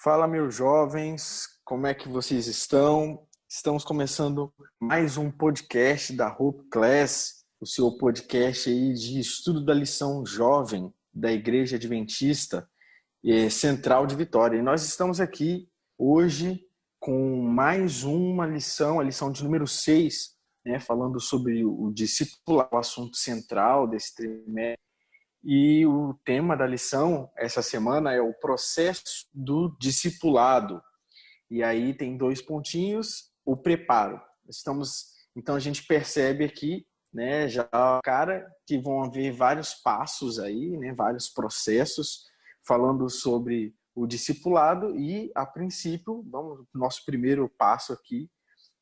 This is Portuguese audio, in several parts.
Fala, meus jovens, como é que vocês estão? Estamos começando mais um podcast da Hope Class, o seu podcast aí de estudo da lição jovem da Igreja Adventista Central de Vitória. E nós estamos aqui hoje com mais uma lição, a lição de número 6, né, falando sobre o discipulado, o assunto central desse trimestre. E o tema da lição essa semana é o processo do discipulado. E aí tem 2 pontinhos, o preparo. Então a gente percebe aqui, né, já cara que vão haver vários passos aí, né, vários processos falando sobre o discipulado e a princípio, nosso primeiro passo aqui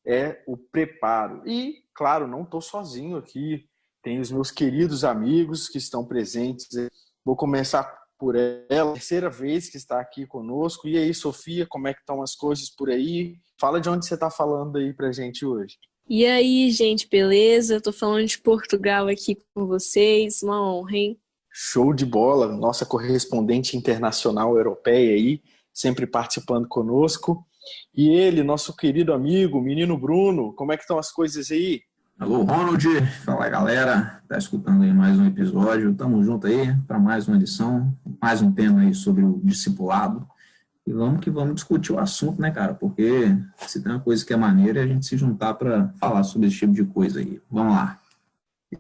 é o preparo. E, claro, não estou sozinho aqui, tem os meus queridos amigos que estão presentes. Vou começar por ela, terceira vez que está aqui conosco. E aí, Sofia, como é que estão as coisas por aí? Fala de onde você está falando aí pra gente hoje. E aí, gente, beleza? Eu tô falando de Portugal aqui com vocês, uma honra, hein? Show de bola, nossa correspondente internacional europeia aí, sempre participando conosco. E ele, nosso querido amigo, menino Bruno, como é que estão as coisas aí? Alô, Ronald, fala galera, tá escutando aí mais um episódio, tamo junto aí para mais uma edição, mais um tema aí sobre o discipulado, e vamos que vamos discutir o assunto, né, cara, porque se tem uma coisa que é maneira é a gente se juntar para falar sobre esse tipo de coisa aí, vamos lá.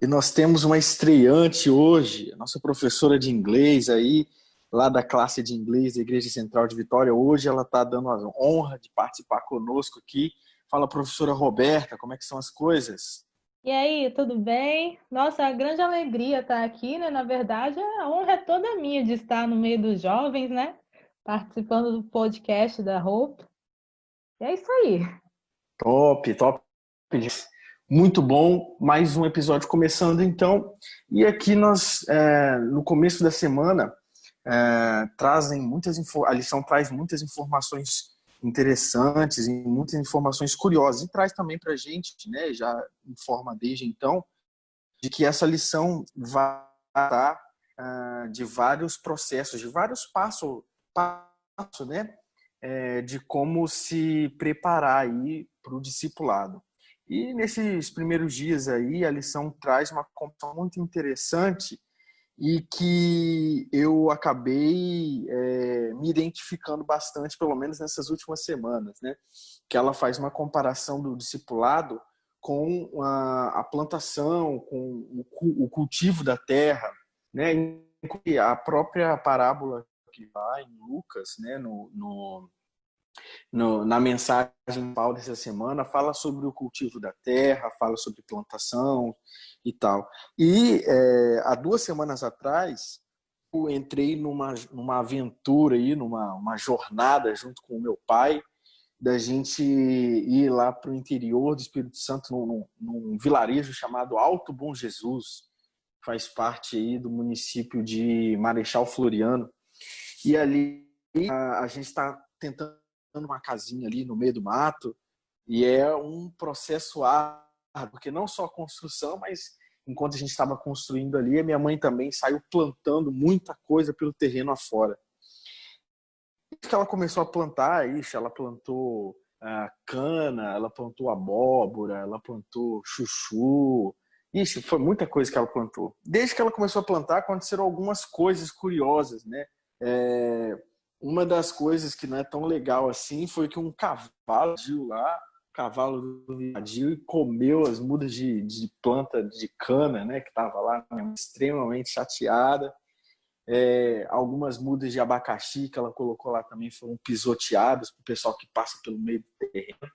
E nós temos uma estreante hoje, a nossa professora de inglês aí, lá da classe de inglês da Igreja Central de Vitória. Hoje ela está dando a honra de participar conosco aqui. Fala, professora Roberta, como é que são as coisas? E aí, tudo bem? Nossa, a grande alegria estar aqui, né? Na verdade, a honra é toda minha de estar no meio dos jovens, né? Participando do podcast da Hope. E é isso aí. Top, top. Muito bom, mais um episódio começando então. E aqui nós, no começo da semana, a lição traz muitas informações interessantes e muitas informações curiosas. E traz também para a gente, né, já informa desde então, de que essa lição vai tratar de vários processos, de vários passos, né, de como se preparar aí para o discipulado. E nesses primeiros dias aí, a lição traz uma conclusão muito interessante e que eu acabei me identificando bastante, pelo menos nessas últimas semanas, né? Que ela faz uma comparação do discipulado com a plantação, com o cultivo da terra, né? E a própria parábola que vai em Lucas, né? Na mensagem Paulo dessa semana, fala sobre o cultivo da terra, fala sobre plantação e tal. E há 2 semanas atrás, eu entrei numa aventura, aí, numa jornada junto com o meu pai, da gente ir lá para o interior do Espírito Santo, num vilarejo chamado Alto Bom Jesus, faz parte aí do município de Marechal Floriano. E ali a gente está tentando uma casinha ali no meio do mato, e é um processo árduo, porque não só a construção, mas enquanto a gente estava construindo ali, a minha mãe também saiu plantando muita coisa pelo terreno afora. Que ela começou a plantar, ela plantou cana, ela plantou abóbora, ela plantou chuchu, foi muita coisa que ela plantou. Desde que ela começou a plantar, aconteceram algumas coisas curiosas, né? Uma das coisas que não é tão legal assim foi que um cavalo cavalo do viadio, e comeu as mudas de planta de cana, né, que estava lá, extremamente chateada. Algumas mudas de abacaxi que ela colocou lá também foram pisoteadas para o pessoal que passa pelo meio do terreno.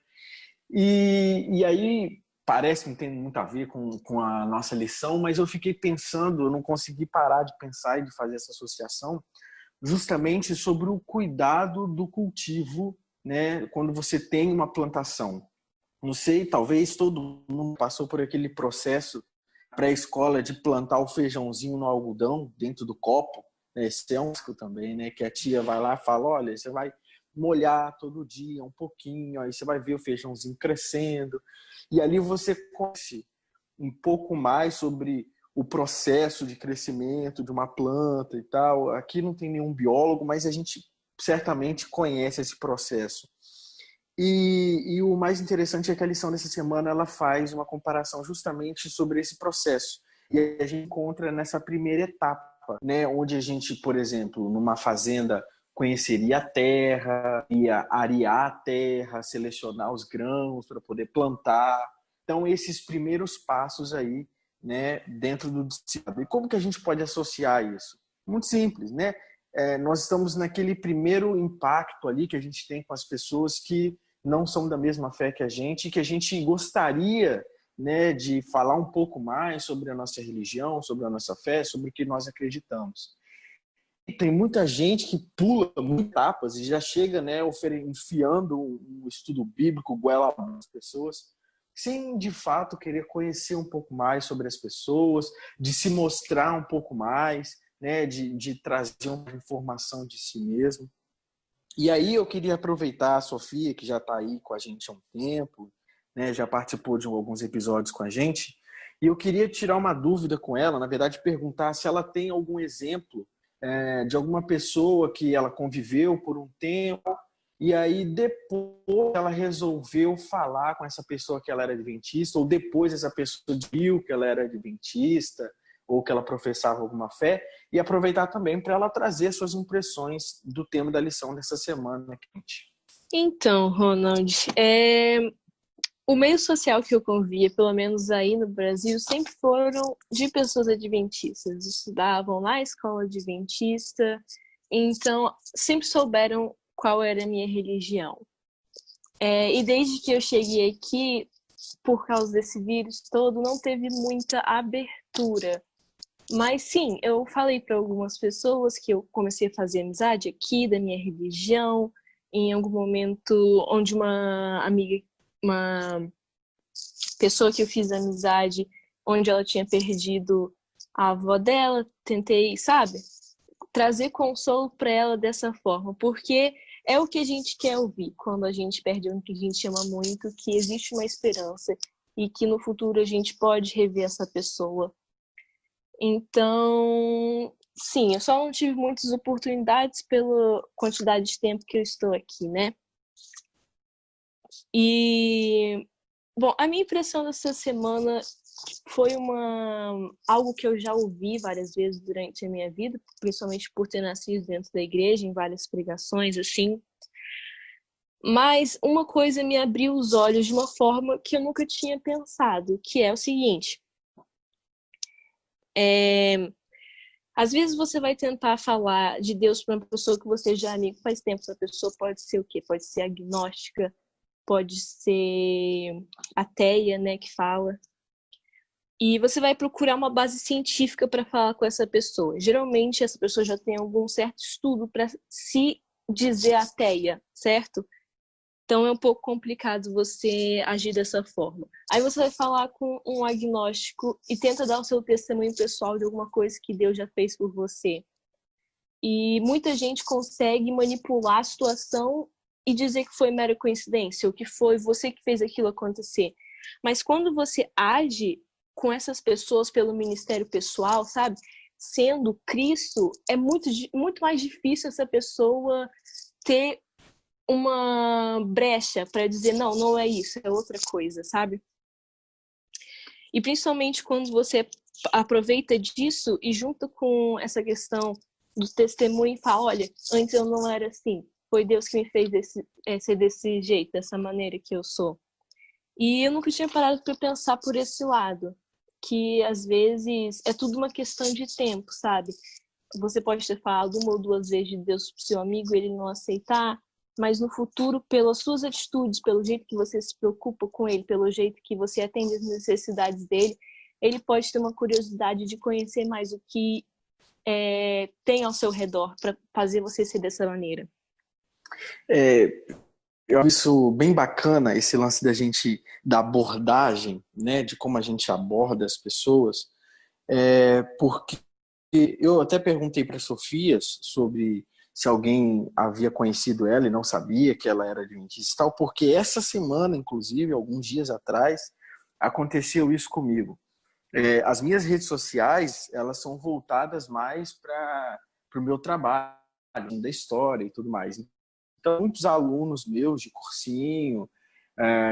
E aí parece que não tem muito a ver com a nossa lição, mas eu fiquei pensando, eu não consegui parar de pensar e de fazer essa associação, justamente sobre o cuidado do cultivo, né, quando você tem uma plantação. Não sei, talvez todo mundo passou por aquele processo pré-escola de plantar o feijãozinho no algodão dentro do copo, né? Esse é um risco também, né, que a tia vai lá e fala, olha, você vai molhar todo dia um pouquinho, aí você vai ver o feijãozinho crescendo, e ali você conhece um pouco mais sobre o processo de crescimento de uma planta e tal. Aqui não tem nenhum biólogo, mas a gente certamente conhece esse processo. E o mais interessante é que a lição dessa semana ela faz uma comparação justamente sobre esse processo. E a gente encontra nessa primeira etapa, né, onde a gente, por exemplo, numa fazenda, conheceria a terra, ia arear a terra, selecionar os grãos para poder plantar. Então, esses primeiros passos aí, né, dentro do discipulado. E como que a gente pode associar isso? Muito simples, né? Nós estamos naquele primeiro impacto ali que a gente tem com as pessoas que não são da mesma fé que a gente, e que a gente gostaria, né, de falar um pouco mais sobre a nossa religião, sobre a nossa fé, sobre o que nós acreditamos. E tem muita gente que pula muitas etapas e já chega, né, enfiando um estudo bíblico goela abaixo das pessoas, sem de fato querer conhecer um pouco mais sobre as pessoas, de se mostrar um pouco mais, né, de trazer uma informação de si mesmo. E aí eu queria aproveitar a Sofia, que já está aí com a gente há um tempo, né, já participou de alguns episódios com a gente, e eu queria tirar uma dúvida com ela, na verdade perguntar se ela tem algum exemplo de alguma pessoa que ela conviveu por um tempo, e aí depois ela resolveu falar com essa pessoa que ela era adventista, ou depois essa pessoa viu que ela era adventista, ou que ela professava alguma fé, e aproveitar também para ela trazer suas impressões do tema da lição dessa semana. Então, Ronald, o meio social que eu convia, pelo menos aí no Brasil, sempre foram de pessoas adventistas. Estudavam na escola adventista, então sempre souberam qual era a minha religião. E desde que eu cheguei aqui, por causa desse vírus todo, não teve muita abertura. Mas sim, eu falei para algumas pessoas que eu comecei a fazer amizade aqui da minha religião, em algum momento onde uma amiga, uma pessoa que eu fiz amizade, onde ela tinha perdido a avó dela, tentei, sabe, trazer consolo para ela dessa forma, porque é o que a gente quer ouvir quando a gente perde alguém que a gente ama muito, que existe uma esperança e que no futuro a gente pode rever essa pessoa. Então, sim, eu só não tive muitas oportunidades pela quantidade de tempo que eu estou aqui, né? E, bom, a minha impressão dessa semana foi algo que eu já ouvi várias vezes durante a minha vida, principalmente por ter nascido dentro da igreja, em várias pregações, assim. Mas uma coisa me abriu os olhos de uma forma que eu nunca tinha pensado, que é o seguinte. Às vezes você vai tentar falar de Deus para uma pessoa que você já é amigo faz tempo. Essa pessoa pode ser o quê? Pode ser agnóstica, pode ser ateia, né, que fala. E você vai procurar uma base científica para falar com essa pessoa. Geralmente essa pessoa já tem algum certo estudo para se dizer ateia, certo? Então é um pouco complicado você agir dessa forma. Aí você vai falar com um agnóstico e tenta dar o seu testemunho pessoal de alguma coisa que Deus já fez por você. E muita gente consegue manipular a situação e dizer que foi mera coincidência, ou que foi você que fez aquilo acontecer. Mas quando você age com essas pessoas pelo ministério pessoal, sabe? Sendo Cristo, é muito mais difícil essa pessoa ter uma brecha para dizer, não é isso, é outra coisa, sabe? E principalmente quando você aproveita disso e junta com essa questão do testemunho e fala, olha, antes eu não era assim, foi Deus que me fez ser desse jeito, dessa maneira que eu sou. E eu nunca tinha parado para pensar por esse lado, que às vezes é tudo uma questão de tempo, sabe? Você pode ter falado uma ou duas vezes de Deus pro seu amigo e ele não aceitar, mas no futuro, pelas suas atitudes, pelo jeito que você se preocupa com ele, pelo jeito que você atende as necessidades dele, ele pode ter uma curiosidade de conhecer mais o que tem ao seu redor para fazer você ser dessa maneira. Eu acho isso bem bacana, esse lance da abordagem, né, de como a gente aborda as pessoas, porque eu até perguntei para a Sofia sobre se alguém havia conhecido ela e não sabia que ela era adventista e tal, porque essa semana, inclusive, alguns dias atrás, aconteceu isso comigo. As minhas redes sociais, elas são voltadas mais para o meu trabalho, da história e tudo mais. Então, muitos alunos meus de cursinho,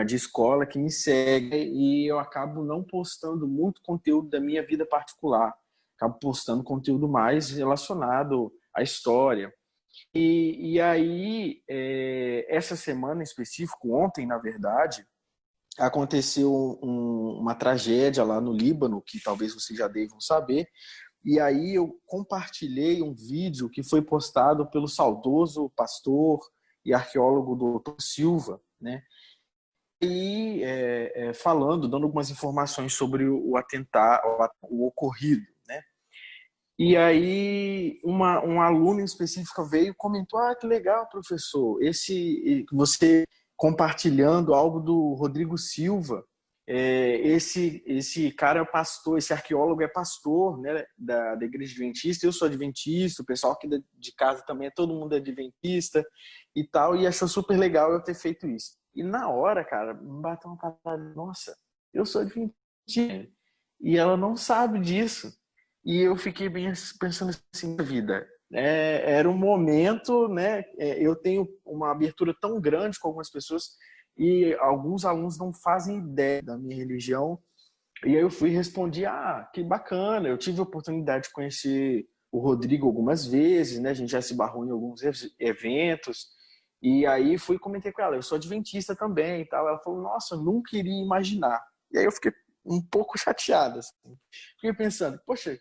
de escola que me seguem e eu acabo não postando muito conteúdo da minha vida particular. Acabo postando conteúdo mais relacionado à história. E aí, essa semana em específico, ontem, na verdade, aconteceu uma tragédia lá no Líbano, que talvez vocês já devam saber. E aí eu compartilhei um vídeo que foi postado pelo saudoso pastor e arqueólogo Dr. Silva, né? E falando, dando algumas informações sobre o atentado, o ocorrido, né? E aí um aluno em específico veio e comentou: que legal, professor, você compartilhando algo do Rodrigo Silva, esse cara é pastor, esse arqueólogo é pastor, né, da Igreja Adventista, eu sou adventista, o pessoal aqui de casa também, todo mundo é adventista e tal, e achou super legal eu ter feito isso. E na hora, cara, me bateu uma parada: nossa, eu sou adventista, e ela não sabe disso. E eu fiquei bem pensando assim na vida. Era um momento, né? Eu tenho uma abertura tão grande com algumas pessoas e alguns alunos não fazem ideia da minha religião. E aí eu fui e respondi: que bacana, eu tive a oportunidade de conhecer o Rodrigo algumas vezes, né? A gente já se barrou em alguns eventos. E aí fui e comentei com ela: eu sou adventista também e tal. Ela falou: nossa, eu nunca iria imaginar. E aí eu fiquei um pouco chateada, assim. Fiquei pensando: poxa,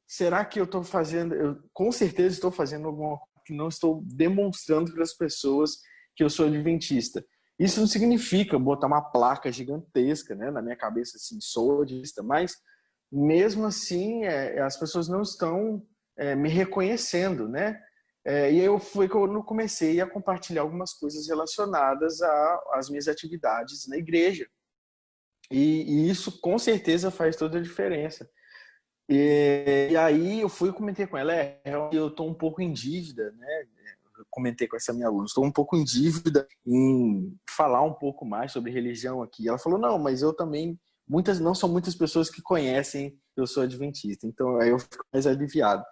será que eu estou fazendo? Eu com certeza estou fazendo alguma coisa que não estou demonstrando para as pessoas que eu sou adventista. Isso não significa botar uma placa gigantesca, né, na minha cabeça assim: sou adventista, mas mesmo assim as pessoas não estão me reconhecendo, né? E aí foi que eu comecei a compartilhar algumas coisas relacionadas às minhas atividades na igreja. E isso com certeza faz toda a diferença. E aí eu fui e comentei com ela: eu estou um pouco em dívida, né? Eu comentei com essa minha aluna: estou um pouco em dívida em falar um pouco mais sobre religião aqui. Ela falou: não, mas eu também, não são muitas pessoas que conhecem que eu sou adventista, então aí eu fico mais aliviado.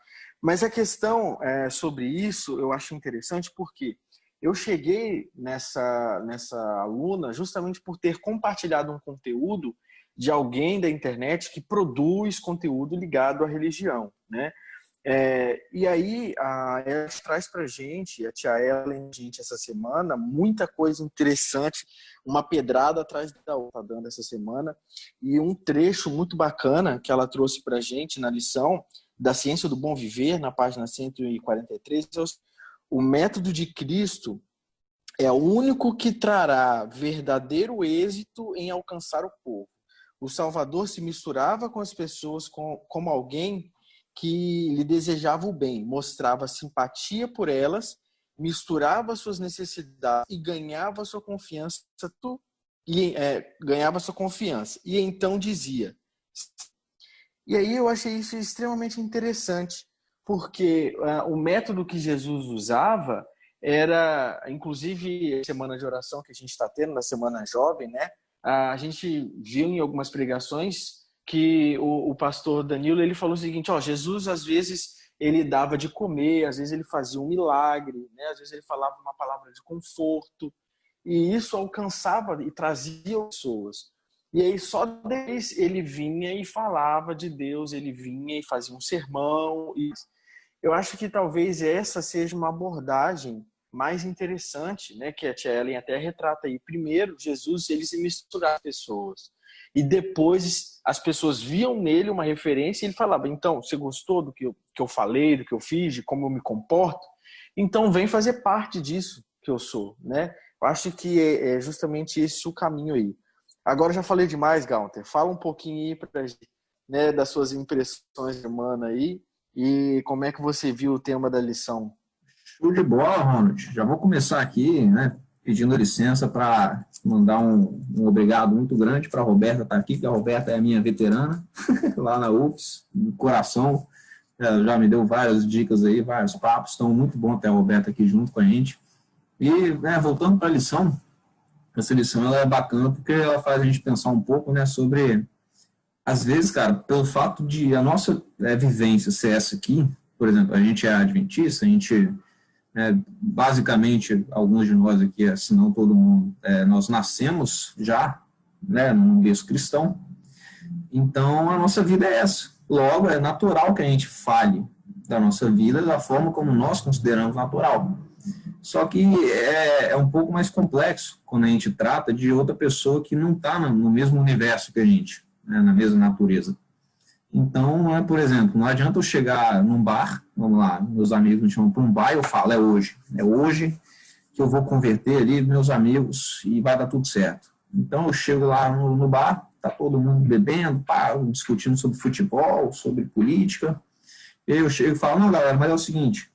Mas a questão sobre isso eu acho interessante porque eu cheguei nessa aluna justamente por ter compartilhado um conteúdo de alguém da internet que produz conteúdo ligado à religião, né? E aí ela traz para a gente, a tia Ellen, gente, essa semana, muita coisa interessante, uma pedrada atrás da outra dando essa semana, e um trecho muito bacana que ela trouxe para a gente na lição da Ciência do Bom Viver, na página 143, o método de Cristo é o único que trará verdadeiro êxito em alcançar o povo. O Salvador se misturava com as pessoas como alguém que lhe desejava o bem, mostrava simpatia por elas, misturava suas necessidades e ganhava sua confiança. E então dizia. E aí eu achei isso extremamente interessante, porque o método que Jesus usava era, inclusive, a semana de oração que a gente está tendo, na Semana Jovem, né? A gente viu em algumas pregações que o pastor Danilo ele falou o seguinte: Jesus às vezes ele dava de comer, às vezes ele fazia um milagre, né? Às vezes ele falava uma palavra de conforto, e isso alcançava e trazia pessoas. E aí só depois ele vinha e falava de Deus, ele vinha e fazia um sermão. E eu acho que talvez essa seja uma abordagem mais interessante, né, que a tia Ellen até retrata aí. Primeiro, Jesus, ele se misturava as pessoas. E depois as pessoas viam nele uma referência e ele falava: então, você gostou do que eu falei, do que eu fiz, de como eu me comporto? Então vem fazer parte disso que eu sou, né? Eu acho que é justamente esse o caminho aí. Agora já falei demais, Gaunter. Fala um pouquinho aí pra gente, né, das suas impressões de semana aí e como é que você viu o tema da lição. Show de bola, Ronald. Já vou começar aqui, né, pedindo licença para mandar um obrigado muito grande para a Roberta estar aqui, que a Roberta é a minha veterana lá na UFS, no coração. Ela já me deu várias dicas aí, vários papos. Então, muito bom ter a Roberta aqui junto com a gente. E, voltando para a lição, essa lição ela é bacana porque ela faz a gente pensar um pouco, né, sobre, às vezes, cara, pelo fato de a nossa vivência ser essa aqui, por exemplo, a gente é adventista, a gente, basicamente, alguns de nós aqui, se não todo mundo, nós nascemos já, né, num berço cristão, então a nossa vida é essa. Logo, é natural que a gente fale da nossa vida da forma como nós consideramos natural. Só que é um pouco mais complexo quando a gente trata de outra pessoa que não está no mesmo universo que a gente, né, na mesma natureza. Então, por exemplo, não adianta eu chegar num bar, vamos lá, meus amigos me chamam para um bar e eu falo, é hoje que eu vou converter ali meus amigos e vai dar tudo certo. Então, eu chego lá no bar, tá todo mundo bebendo, discutindo sobre futebol, sobre política, e aí eu chego e falo, não, galera, mas é o seguinte,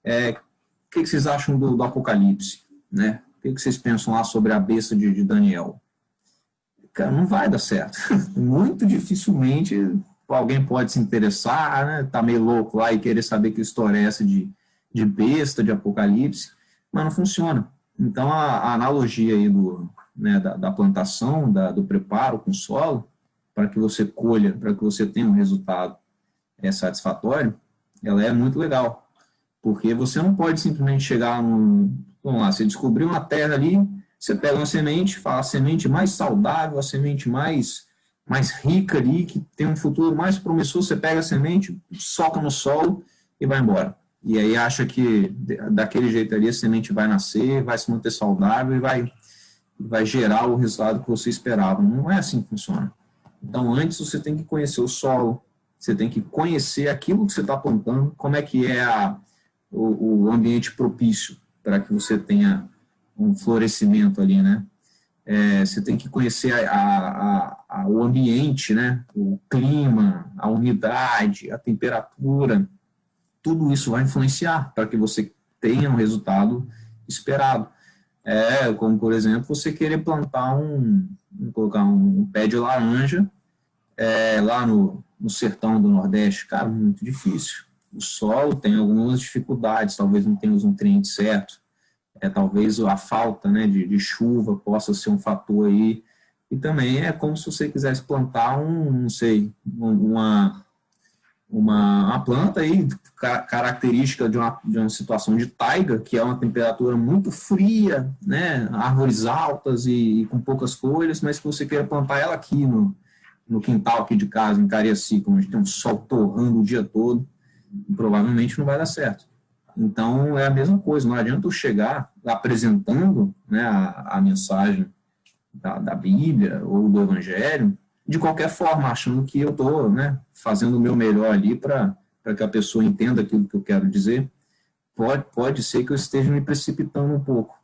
o que vocês acham do Apocalipse, né? O que vocês pensam lá sobre a besta de Daniel? Cara, não vai dar certo. Muito dificilmente alguém pode se interessar, né? Tá meio louco lá e querer saber que história é essa de besta, de Apocalipse, mas não funciona. Então, a analogia aí da plantação, do preparo com o solo, para que você colha, para que você tenha um resultado satisfatório, ela é muito legal. Porque você não pode simplesmente chegar vamos lá, você descobriu uma terra ali, você pega uma semente, fala a semente mais saudável, a semente mais rica ali, que tem um futuro mais promissor, você pega a semente, soca no solo e vai embora. E aí acha que daquele jeito ali a semente vai nascer, vai se manter saudável e vai gerar o resultado que você esperava. Não é assim que funciona. Então, antes você tem que conhecer o solo, você tem que conhecer aquilo que você está plantando, como é que é o ambiente propício para que você tenha um florescimento ali, né? Você tem que conhecer o ambiente, né? O clima, a umidade, a temperatura, tudo isso vai influenciar para que você tenha um resultado esperado. Como, por exemplo, você querer plantar colocar um pé de laranja lá no sertão do Nordeste, cara, muito difícil. O solo tem algumas dificuldades, talvez não tenha os nutrientes certos, talvez a falta, né, de chuva possa ser um fator aí, e também é como se você quisesse plantar uma planta aí, característica de uma situação de taiga, que é uma temperatura muito fria, né, árvores altas e com poucas folhas, mas que você queira plantar ela aqui no quintal aqui de casa, em Cariacica, onde tem um sol torrando o dia todo, provavelmente não vai dar certo. Então, é a mesma coisa, não adianta eu chegar apresentando, né, a mensagem da Bíblia ou do Evangelho, de qualquer forma, achando que eu estou, né, fazendo o meu melhor ali para que a pessoa entenda aquilo que eu quero dizer. Pode ser que eu esteja me precipitando um pouco.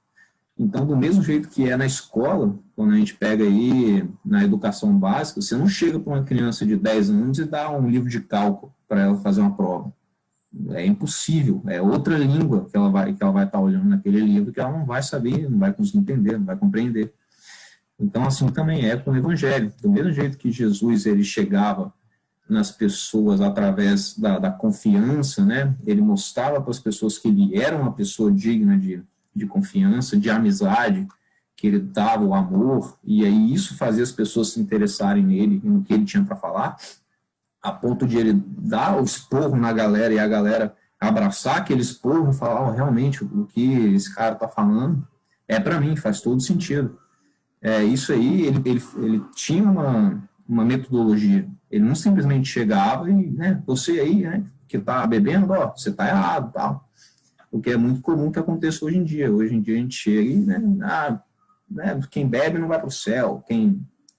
Então, do mesmo jeito que é na escola, quando a gente pega aí na educação básica, você não chega para uma criança de 10 anos e dá um livro de cálculo para ela fazer uma prova. É impossível, é outra língua que ela vai estar olhando naquele livro que ela não vai saber, não vai conseguir entender, não vai compreender. Então, assim também é com o Evangelho. Do mesmo jeito que Jesus ele chegava nas pessoas através da confiança, né? Ele mostrava para as pessoas que ele era uma pessoa digna de confiança, de amizade, que ele dava o amor, e aí isso fazia as pessoas se interessarem nele e no que ele tinha para falar, a ponto de ele dar o esporro na galera e a galera abraçar aquele esporro e falar, realmente, o que esse cara está falando é para mim, faz todo sentido. Isso aí, ele tinha uma metodologia. Ele não simplesmente chegava e, né, você aí, né, que está bebendo, você está errado, tal. O que é muito comum que aconteça hoje em dia. Hoje em dia a gente chega e, né, quem bebe não vai para o céu,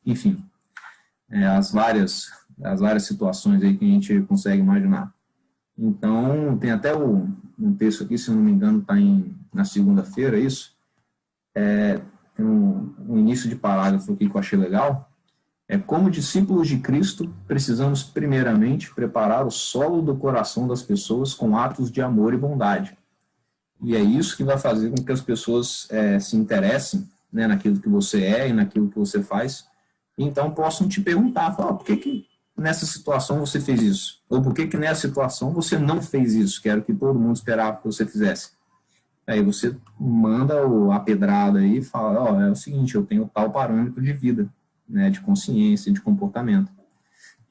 enfim, as várias situações aí que a gente consegue imaginar. Então, tem até um texto aqui, se não me engano, está na segunda-feira, isso. Tem um início de parágrafo aqui que eu achei legal. Como discípulos de Cristo, precisamos primeiramente preparar o solo do coração das pessoas com atos de amor e bondade. E é isso que vai fazer com que as pessoas se interessem, né, naquilo que você é e naquilo que você faz. Então, possam te perguntar, por que nessa situação você fez isso? Ou por que nessa situação você não fez isso, que era o que todo mundo esperava que você fizesse? Aí você manda a pedrada aí e fala, é o seguinte, eu tenho tal parâmetro de vida, né, de consciência, de comportamento.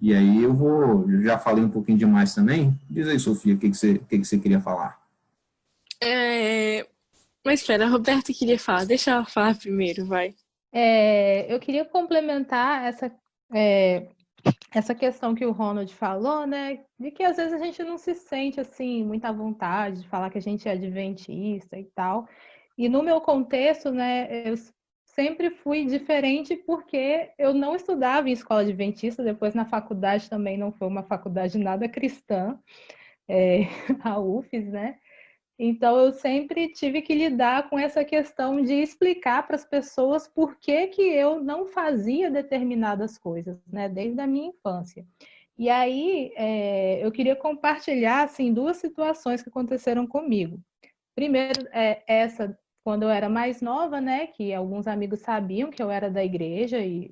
E aí eu já falei um pouquinho demais também. Diz aí, Sofia, o que você queria falar? Mas espera, a Roberta queria falar. Deixa ela falar primeiro, vai. Eu queria complementar é, essa questão que o Ronald falou, né? De que às vezes a gente não se sente assim, muita vontade de falar que a gente é adventista e tal. E no meu contexto, né, eu sempre fui diferente porque eu não estudava em escola adventista, depois na faculdade também não foi uma faculdade nada cristã, a UFES, né? Então, eu sempre tive que lidar com essa questão de explicar para as pessoas por que que eu não fazia determinadas coisas, né, desde a minha infância. E aí, eu queria compartilhar, assim, duas situações que aconteceram comigo. Primeiro, essa, quando eu era mais nova, né, que alguns amigos sabiam que eu era da igreja e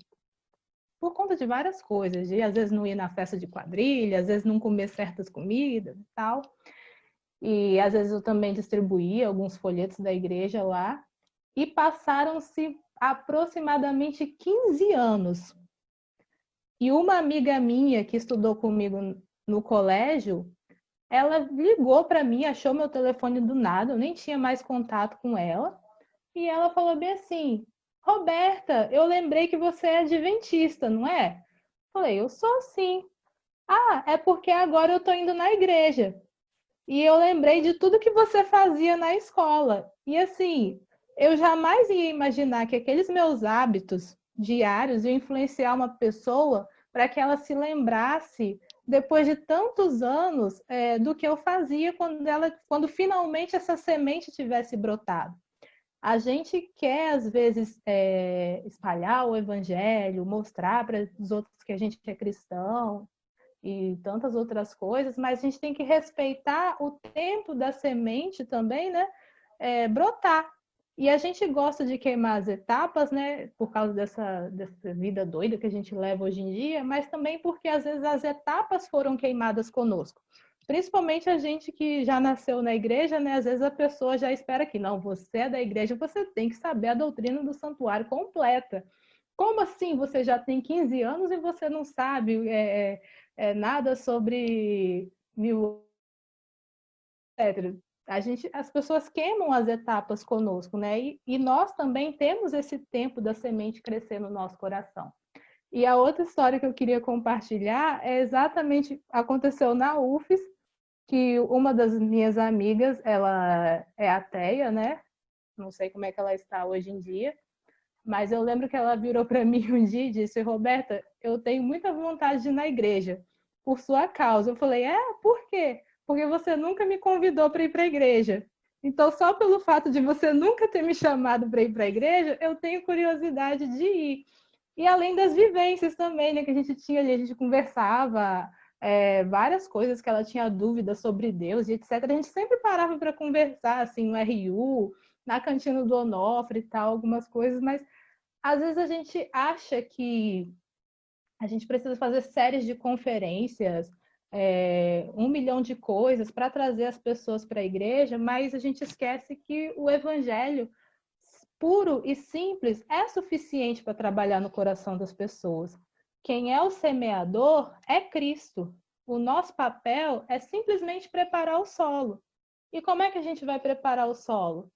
por conta de várias coisas, de às vezes não ir na festa de quadrilha, às vezes não comer certas comidas e tal. E às vezes eu também distribuía alguns folhetos da igreja lá. E passaram-se aproximadamente 15 anos. E uma amiga minha que estudou comigo no colégio, ela ligou para mim, achou meu telefone do nada, eu nem tinha mais contato com ela. E ela falou bem assim: Roberta, eu lembrei que você é adventista, não é? Falei, eu sou sim. Ah, é porque agora eu estou indo na igreja. E eu lembrei de tudo que você fazia na escola. E assim, eu jamais ia imaginar que aqueles meus hábitos diários iam influenciar uma pessoa para que ela se lembrasse, depois de tantos anos, do que eu fazia quando finalmente essa semente tivesse brotado. A gente quer, às vezes, espalhar o evangelho, mostrar para os outros que a gente é cristão, e tantas outras coisas, mas a gente tem que respeitar o tempo da semente também, né? Brotar. E a gente gosta de queimar as etapas, né? Por causa dessa vida doida que a gente leva hoje em dia, mas também porque às vezes as etapas foram queimadas conosco. Principalmente a gente que já nasceu na igreja, né? Às vezes a pessoa já espera que, não, você é da igreja, você tem que saber a doutrina do santuário completa. Como assim você já tem 15 anos e você não sabe nada sobre mil, etc. As pessoas queimam as etapas conosco, né? E nós também temos esse tempo da semente crescer no nosso coração. E a outra história que eu queria compartilhar é exatamente aconteceu na UFES, que uma das minhas amigas, ela é ateia, né? Não sei como é que ela está hoje em dia, mas eu lembro que ela virou para mim um dia e disse: Roberta, eu tenho muita vontade de ir na igreja por sua causa. Eu falei: por quê? Porque você nunca me convidou para ir para a igreja. Então, só pelo fato de você nunca ter me chamado para ir para a igreja, eu tenho curiosidade de ir. E além das vivências também, né, que a gente tinha ali, a gente conversava várias coisas que ela tinha dúvidas sobre Deus e etc. A gente sempre parava para conversar, assim, no RU, na cantina do Onofre e tal, algumas coisas, mas às vezes a gente acha que a gente precisa fazer séries de conferências, 1 milhão de coisas para trazer as pessoas para a igreja, mas a gente esquece que o evangelho puro e simples é suficiente para trabalhar no coração das pessoas. Quem é o semeador é Cristo. O nosso papel é simplesmente preparar o solo. E como é que a gente vai preparar o solo?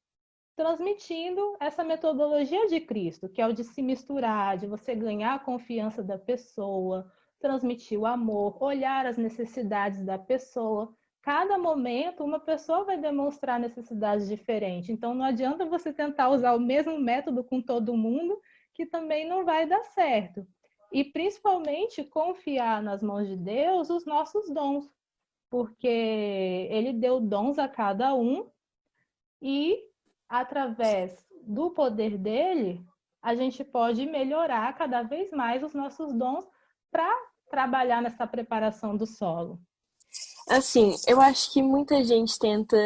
Transmitindo essa metodologia de Cristo, que é o de se misturar, de você ganhar a confiança da pessoa, transmitir o amor, olhar as necessidades da pessoa. Cada momento, uma pessoa vai demonstrar necessidades diferentes. Então, não adianta você tentar usar o mesmo método com todo mundo, que também não vai dar certo. E, principalmente, confiar nas mãos de Deus os nossos dons, porque Ele deu dons a cada um e, através do poder dele, a gente pode melhorar cada vez mais os nossos dons para trabalhar nessa preparação do solo. Assim, eu acho que muita gente tenta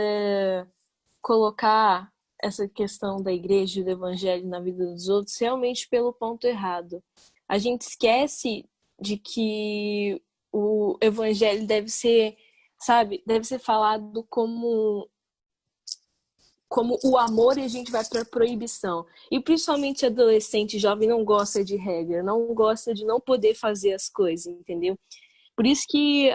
colocar essa questão da igreja e do evangelho na vida dos outros realmente pelo ponto errado. A gente esquece de que o evangelho deve ser, sabe, deve ser falado como como o amor e a gente vai para a proibição. E principalmente adolescente, jovem, não gosta de regra, não gosta de não poder fazer as coisas, entendeu? Por isso que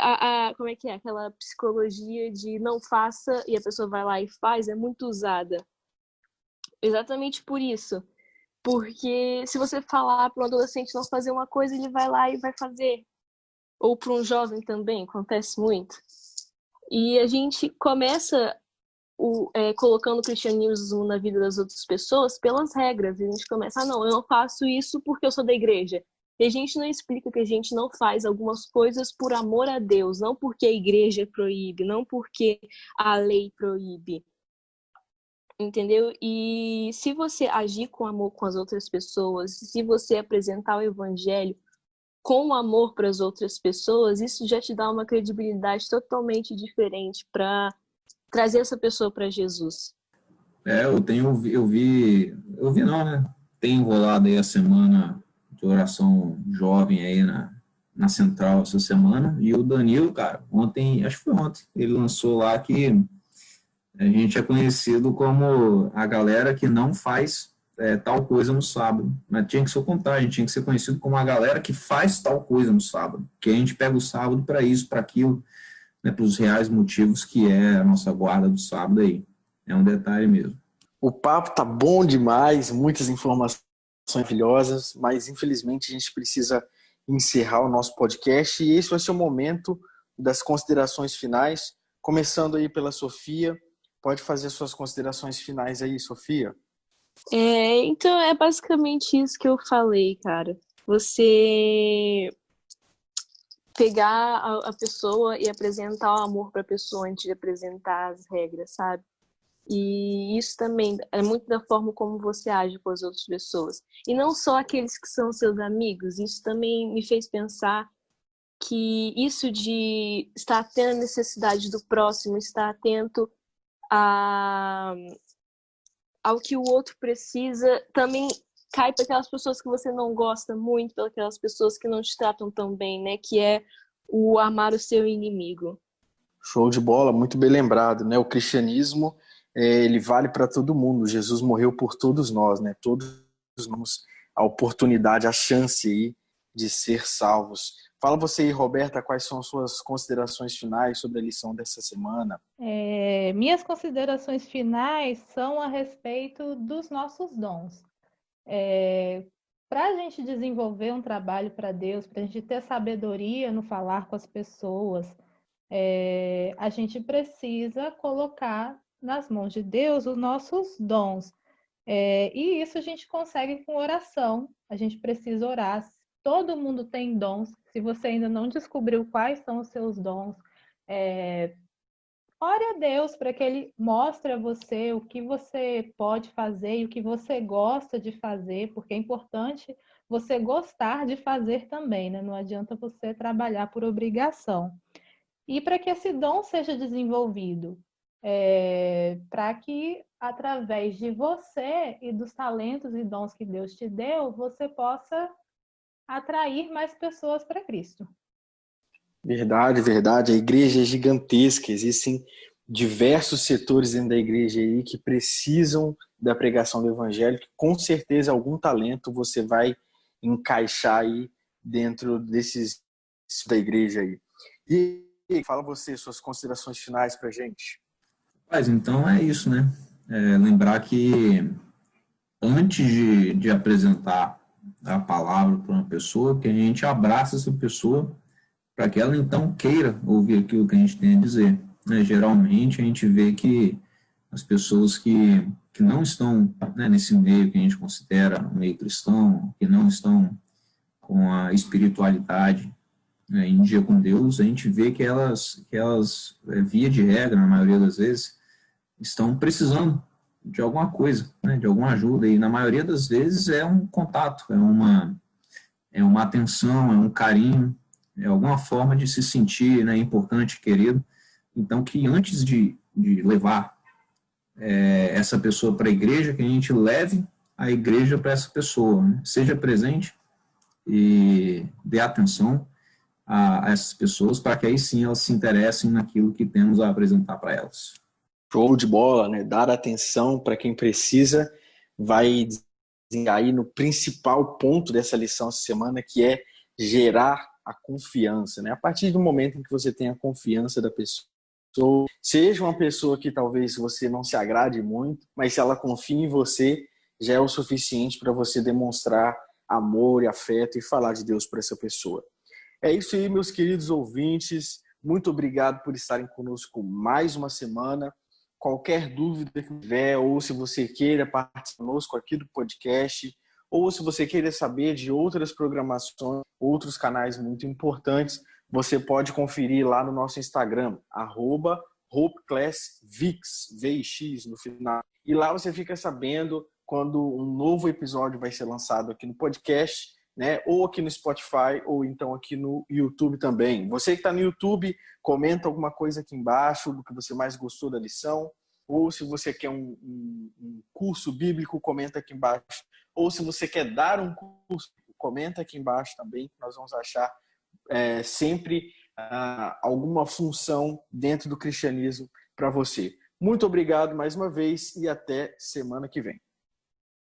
como é que é? Aquela psicologia de não faça e a pessoa vai lá e faz é muito usada. Exatamente por isso. Porque se você falar para um adolescente não fazer uma coisa, ele vai lá e vai fazer. Ou para um jovem também, acontece muito. E a gente começa colocando o cristianismo na vida das outras pessoas pelas regras. E a gente começa, não, eu não faço isso porque eu sou da igreja. E a gente não explica que a gente não faz algumas coisas por amor a Deus, não porque a igreja proíbe, não porque a lei proíbe. Entendeu? E se você agir com amor com as outras pessoas, se você apresentar o evangelho com amor para as outras pessoas, isso já te dá uma credibilidade totalmente diferente para trazer essa pessoa para Jesus. Eu vi não, né? Tem enrolado aí a semana de oração jovem aí na Central essa semana, e o Danilo, cara, acho que foi ontem, ele lançou lá que a gente é conhecido como a galera que não faz tal coisa no sábado. Mas tinha que ser o contrário, a gente tinha que ser conhecido como a galera que faz tal coisa no sábado. Que a gente pega o sábado para isso, para aquilo, né, para os reais motivos que é a nossa guarda do sábado aí. É um detalhe mesmo. O papo tá bom demais, muitas informações maravilhosas, mas infelizmente a gente precisa encerrar o nosso podcast e esse vai ser o momento das considerações finais, começando aí pela Sofia. Pode fazer suas considerações finais aí, Sofia? Então é basicamente isso que eu falei, cara. Você pegar a pessoa e apresentar o amor para a pessoa antes de apresentar as regras, sabe? E isso também é muito da forma como você age com as outras pessoas. E não só aqueles que são seus amigos. Isso também me fez pensar que isso de estar atento à necessidade do próximo, estar atento ao que o outro precisa, também cai para aquelas pessoas que você não gosta muito, para aquelas pessoas que não te tratam tão bem, né? Que é o amar o seu inimigo. Show de bola, muito bem lembrado, né? O cristianismo, ele vale para todo mundo. Jesus morreu por todos nós, né? Todos temos a oportunidade, a chance aí de ser salvos. Fala você aí, Roberta, quais são as suas considerações finais sobre a lição dessa semana? Minhas considerações finais são a respeito dos nossos dons. Para a gente desenvolver um trabalho para Deus, para a gente ter sabedoria no falar com as pessoas, a gente precisa colocar nas mãos de Deus os nossos dons. E isso a gente consegue com oração. A gente precisa orar. Todo mundo tem dons. Se você ainda não descobriu quais são os seus dons, ore a Deus para que Ele mostre a você o que você pode fazer e o que você gosta de fazer, porque é importante você gostar de fazer também, né? Não adianta você trabalhar por obrigação. E para que esse dom seja desenvolvido, para que através de você e dos talentos e dons que Deus te deu, você possa atrair mais pessoas para Cristo. Verdade, verdade. A igreja é gigantesca. Existem diversos setores dentro da igreja aí que precisam da pregação do evangelho, que com certeza algum talento você vai encaixar aí dentro desses da igreja aí. E fala você, suas considerações finais pra gente. Mas então é isso, né? Lembrar que antes de apresentar a palavra para uma pessoa, que a gente abraça essa pessoa para que ela então queira ouvir aquilo que a gente tem a dizer. Geralmente a gente vê que as pessoas que não estão, né, nesse meio que a gente considera um meio cristão, que não estão com a espiritualidade, né, em dia com Deus, a gente vê que elas via de regra, na maioria das vezes, estão precisando de alguma coisa, né, de alguma ajuda, e na maioria das vezes é um contato, é uma atenção, é um carinho, é alguma forma de se sentir, né, importante, querido. Então, que antes de levar essa pessoa para a igreja, que a gente leve a igreja para essa pessoa, né? Seja presente e dê atenção a essas pessoas, para que aí sim elas se interessem naquilo que temos a apresentar para elas. Show de bola, né? Dar atenção para quem precisa vai aí no principal ponto dessa lição essa semana, que é gerar a confiança, né? A partir do momento em que você tem a confiança da pessoa, seja uma pessoa que talvez você não se agrade muito, mas se ela confia em você, já é o suficiente para você demonstrar amor e afeto e falar de Deus para essa pessoa. É isso aí, meus queridos ouvintes. Muito obrigado por estarem conosco mais uma semana. Qualquer dúvida que tiver, ou se você queira participar conosco aqui do podcast, ou se você queira saber de outras programações, outros canais muito importantes, você pode conferir lá no nosso Instagram, @HopeClassVix, VX no final. E lá você fica sabendo quando um novo episódio vai ser lançado aqui no podcast, né? Ou aqui no Spotify, ou então aqui no YouTube também. Você que está no YouTube, comenta alguma coisa aqui embaixo do que você mais gostou da lição. Ou se você quer um curso bíblico, comenta aqui embaixo. Ou se você quer dar um curso, comenta aqui embaixo também. Nós vamos achar sempre alguma função dentro do cristianismo para você. Muito obrigado mais uma vez e até semana que vem.